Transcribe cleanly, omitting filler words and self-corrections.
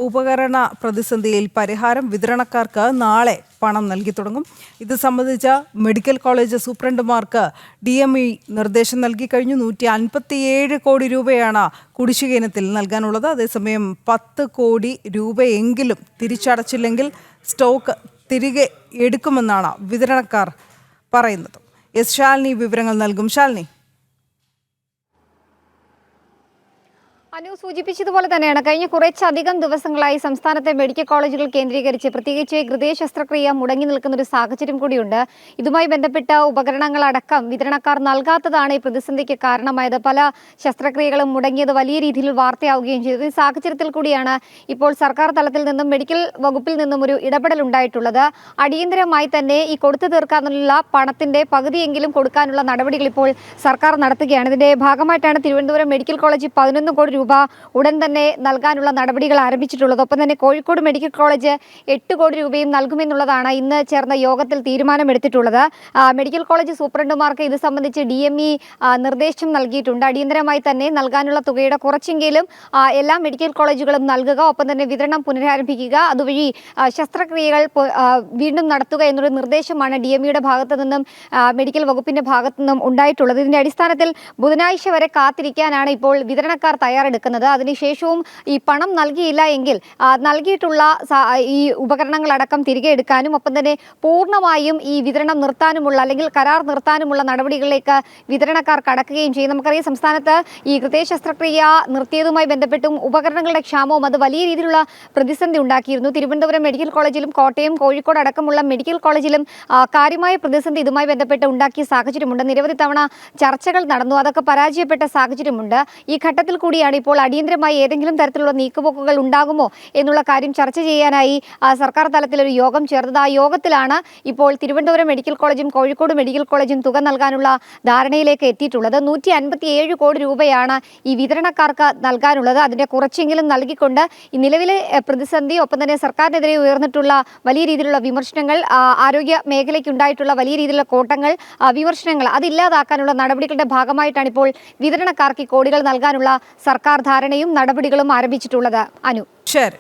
ഉപകരണ പ്രതിസന്ധിയിൽ പരിഹാരം വിതരണക്കാർക്ക് നാളെ പണം നൽകി തുടങ്ങും. ഇത് സംബന്ധിച്ച മെഡിക്കൽ കോളേജ് സൂപ്രണ്ടുമാർക്ക് DME നിർദ്ദേശം നൽകി കഴിഞ്ഞു. 157 കോടി രൂപയാണ് കുടിശ്ശിക ഇനത്തിൽ നൽകാനുള്ളത്. അതേസമയം 10 കോടി രൂപയെങ്കിലും തിരിച്ചടച്ചില്ലെങ്കിൽ സ്റ്റോക്ക് തിരികെ എടുക്കുമെന്നാണ് വിതരണക്കാർ പറയുന്നത്. ശാലിനി വിവരങ്ങൾ നൽകും. ശാലിനി. അനു സൂചിപ്പിച്ചതുപോലെ തന്നെയാണ് കഴിഞ്ഞ കുറച്ചധികം ദിവസങ്ങളായി സംസ്ഥാനത്തെ മെഡിക്കൽ കോളേജുകൾ കേന്ദ്രീകരിച്ച് പ്രത്യേകിച്ച് ഹൃദയ ശസ്ത്രക്രിയ മുടങ്ങി നിൽക്കുന്ന ഒരു സാഹചര്യം കൂടിയുണ്ട്. ഇതുമായി ബന്ധപ്പെട്ട ഉപകരണങ്ങളടക്കം വിതരണക്കാർ നൽകാത്തതാണ് ഈ പ്രതിസന്ധിക്ക് കാരണമായത്. പല ശസ്ത്രക്രിയകളും മുടങ്ങിയത് വലിയ രീതിയിൽ വാർത്തയാവുകയും ചെയ്തു. ഈ സാഹചര്യത്തിൽ കൂടിയാണ് ഇപ്പോൾ സർക്കാർ തലത്തിൽ നിന്നും മെഡിക്കൽ വകുപ്പിൽ നിന്നും ഒരു ഇടപെടൽ ഉണ്ടായിട്ടുള്ളത്. അടിയന്തരമായി തന്നെ ഈ കൊടുത്തു തീർക്കാനുള്ള പണത്തിന്റെ പകുതിയെങ്കിലും കൊടുക്കാനുള്ള നടപടികൾ ഇപ്പോൾ സർക്കാർ നടത്തുകയാണ്. ഇതിന്റെ ഭാഗമായിട്ടാണ് തിരുവനന്തപുരം മെഡിക്കൽ കോളേജ് 11 കോടി രൂപ ഉടൻ തന്നെ നൽകാനുള്ള നടപടികൾ ആരംഭിച്ചിട്ടുള്ളത്. ഒപ്പം തന്നെ കോഴിക്കോട് മെഡിക്കൽ കോളേജ് 8 കോടി രൂപയും നൽകുമെന്നുള്ളതാണ് ഇന്ന് ചേർന്ന യോഗത്തിൽ തീരുമാനമെടുത്തിട്ടുള്ളത്. മെഡിക്കൽ കോളേജ് സൂപ്രണ്ടുമാർക്ക് ഇത് സംബന്ധിച്ച് DME നിർദ്ദേശം നൽകിയിട്ടുണ്ട്. അടിയന്തരമായി തന്നെ നൽകാനുള്ള തുകയുടെ കുറച്ചെങ്കിലും എല്ലാ മെഡിക്കൽ കോളേജുകളും നൽകുക, ഒപ്പം തന്നെ വിതരണം പുനരാരംഭിക്കുക, അതുവഴി ശസ്ത്രക്രിയകൾ വീണ്ടും നടത്തുക എന്നൊരു നിർദ്ദേശമാണ് DMEയുടെ ഭാഗത്തു നിന്നും മെഡിക്കൽ വകുപ്പിന്റെ ഭാഗത്തു നിന്നും ഉണ്ടായിട്ടുള്ളത്. ഇതിന്റെ അടിസ്ഥാനത്തിൽ ബുധനാഴ്ച വരെ കാത്തിരിക്കാനാണ് ഇപ്പോൾ വിതരണക്കാർ തയ്യാറെടുക്കുന്നത്. അതിനുശേഷവും ഈ പണം നൽകിയില്ല എങ്കിൽ നൽകിയിട്ടുള്ള ഈ ഉപകരണങ്ങളടക്കം തിരികെ എടുക്കാനും ഒപ്പം തന്നെ പൂർണ്ണമായും ഈ വിതരണം നിർത്താനുമുള്ള അല്ലെങ്കിൽ കരാർ നിർത്താനുമുള്ള നടപടികളിലേക്ക് വിതരണക്കാർ കടക്കുകയും ചെയ്യും. നമുക്കറിയാം സംസ്ഥാനത്ത് ഈ ഹൃദയ ശസ്ത്രക്രിയ നിർത്തിയതുമായി ബന്ധപ്പെട്ടും ഉപകരണങ്ങളുടെ ക്ഷാമവും അത് വലിയ രീതിയിലുള്ള പ്രതിസന്ധി ഉണ്ടാക്കിയിരുന്നു. തിരുവനന്തപുരം മെഡിക്കൽ കോളേജിലും കോട്ടയം, കോഴിക്കോട് അടക്കമുള്ള മെഡിക്കൽ കോളേജിലും കാര്യമായ പ്രതിസന്ധി ഇതുമായി ബന്ധപ്പെട്ട് ഉണ്ടാക്കിയ സാഹചര്യമുണ്ട്. നിരവധി തവണ ചർച്ചകൾ നടന്നു, അതൊക്കെ പരാജയപ്പെട്ട സാഹചര്യമുണ്ട്. ഈ ഘട്ടത്തിൽ കൂടിയാണ് ഇപ്പോൾ അടിയന്തരമായി ഏതെങ്കിലും തരത്തിലുള്ള നീക്കുപോക്കുകൾ ഉണ്ടാകുമോ എന്നുള്ള കാര്യം ചർച്ച ചെയ്യാനായി സർക്കാർ തലത്തിലൊരു യോഗം ചേർന്നത്. ആ യോഗത്തിലാണ് ഇപ്പോൾ തിരുവനന്തപുരം മെഡിക്കൽ കോളേജും കോഴിക്കോട് മെഡിക്കൽ കോളേജും തുക നൽകാനുള്ള ധാരണയിലേക്ക് എത്തിയിട്ടുള്ളത്. 157 കോടി രൂപയാണ് ഈ വിതരണക്കാർക്ക് നൽകാനുള്ളത്. അതിന്റെ കുറച്ചെങ്കിലും നൽകിക്കൊണ്ട് ഈ നിലവിലെ പ്രതിസന്ധി, ഒപ്പം തന്നെ സർക്കാരിനെതിരെ ഉയർന്നിട്ടുള്ള വലിയ രീതിയിലുള്ള വിമർശനങ്ങൾ, ആരോഗ്യ മേഖലയ്ക്ക് ഉണ്ടായിട്ടുള്ള വലിയ രീതിയിലുള്ള കോട്ടങ്ങൾ, വിമർശനങ്ങൾ അതില്ലാതാക്കാനുള്ള നടപടികളുടെ ഭാഗമായിട്ടാണ് ഇപ്പോൾ വിതരണക്കാർക്ക് ഈ കോടികൾ നൽകാനുള്ള സർക്കാർ ധാരണയും നടപടികളും ആരംഭിച്ചിട്ടുള്ളത്. അനു. ശരി.